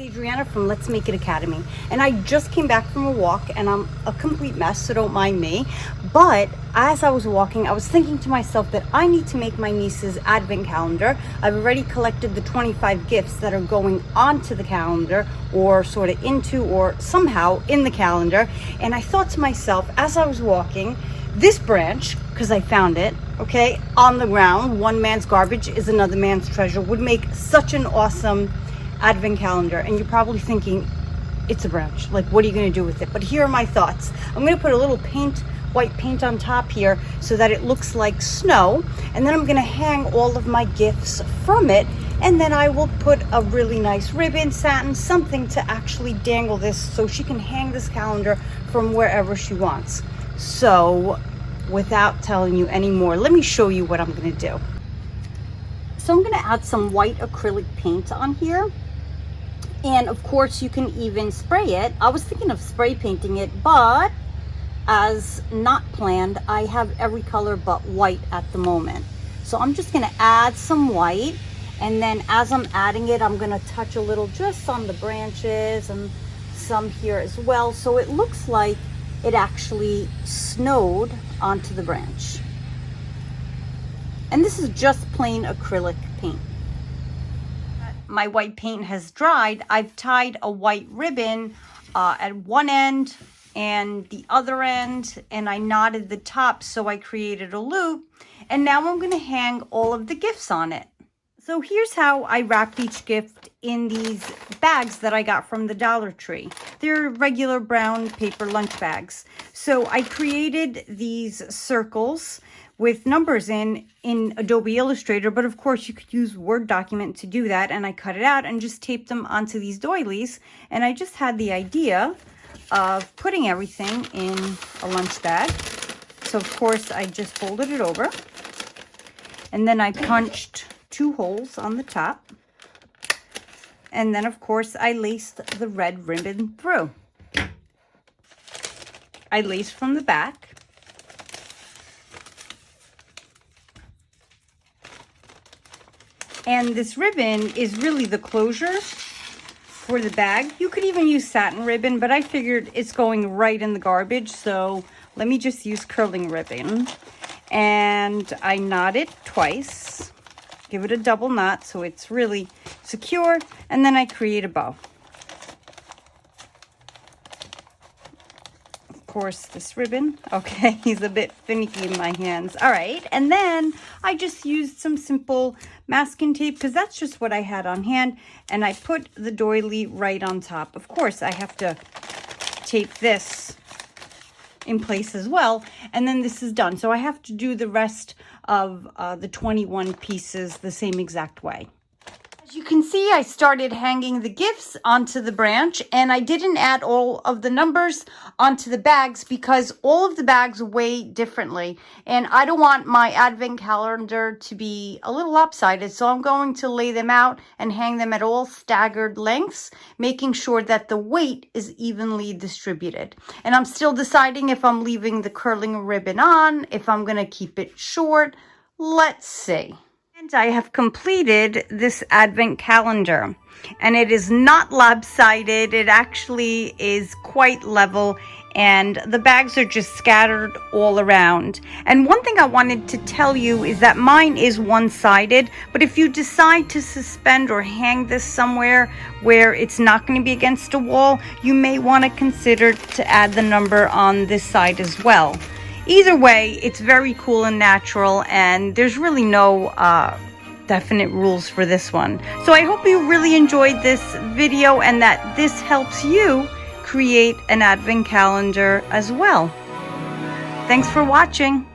Adriana from Let's Make It Academy, and I just came back from a walk and I'm a complete mess, so don't mind me. But as I was walking, I was thinking to myself that I need to make my niece's advent calendar. I've already collected the 25 gifts that are going onto the calendar, or sort of into, or somehow in the calendar. And I thought to myself as I was walking, this branch, because I found it, okay, on the ground, one man's garbage is another man's treasure, would make such an awesome advent calendar. And you're probably thinking, it's a branch, like what are you going to do with it? But here are my thoughts. I'm going to put a little white paint on top here so that it looks like snow, and then I'm going to hang all of my gifts from it, and then I will put a really nice ribbon, satin, something to actually dangle this so she can hang this calendar from wherever she wants. So without telling you any more, let me show you what I'm going to do. So I'm going to add some white acrylic paint on here. And of course you can even spray it. I was thinking of spray painting it, but as not planned, I have every color but white at the moment. So I'm just gonna add some white, and then as I'm adding it, I'm gonna touch a little just on the branches and some here as well. So it looks like it actually snowed onto the branch. And this is just plain acrylic paint. My white paint has dried. I've tied a white ribbon at one end and the other end, and I knotted the top so I created a loop, and now I'm going to hang all of the gifts on it. So here's how I wrapped each gift in these bags that I got from the Dollar Tree. They're regular brown paper lunch bags. So I created these circles with numbers in Adobe Illustrator, but of course you could use Word document to do that, and I cut it out and just taped them onto these doilies. And I just had the idea of putting everything in a lunch bag. So of course I just folded it over, and then I punched 2 holes on the top, and then of course I laced the red ribbon through. I laced from the back. And this ribbon is really the closure for the bag. You could even use satin ribbon, but I figured it's going right in the garbage, so let me just use curling ribbon. And I knot it twice, give it a double knot so it's really secure, and then I create a bow. Of course, this ribbon, okay, he's a bit finicky in my hands. All right, and then I just used some simple masking tape because that's just what I had on hand, and I put the doily right on top. Of course, I have to tape this in place as well, and then this is done. So I have to do the rest of the 21 pieces the same exact way. As you can see, I started hanging the gifts onto the branch, and I didn't add all of the numbers onto the bags because all of the bags weigh differently, and I don't want my advent calendar to be a little lopsided, so I'm going to lay them out and hang them at all staggered lengths, making sure that the weight is evenly distributed. And I'm still deciding if I'm leaving the curling ribbon on, if I'm going to keep it short. Let's see. And I have completed this advent calendar, and it is not lopsided. It actually is quite level, and the bags are just scattered all around. And one thing I wanted to tell you is that mine is one-sided, but if you decide to suspend or hang this somewhere where it's not going to be against a wall, you may want to consider to add the number on this side as well. Either way, it's very cool and natural, and there's really no definite rules for this one. So I hope you really enjoyed this video and that this helps you create an advent calendar as well. Thanks for watching.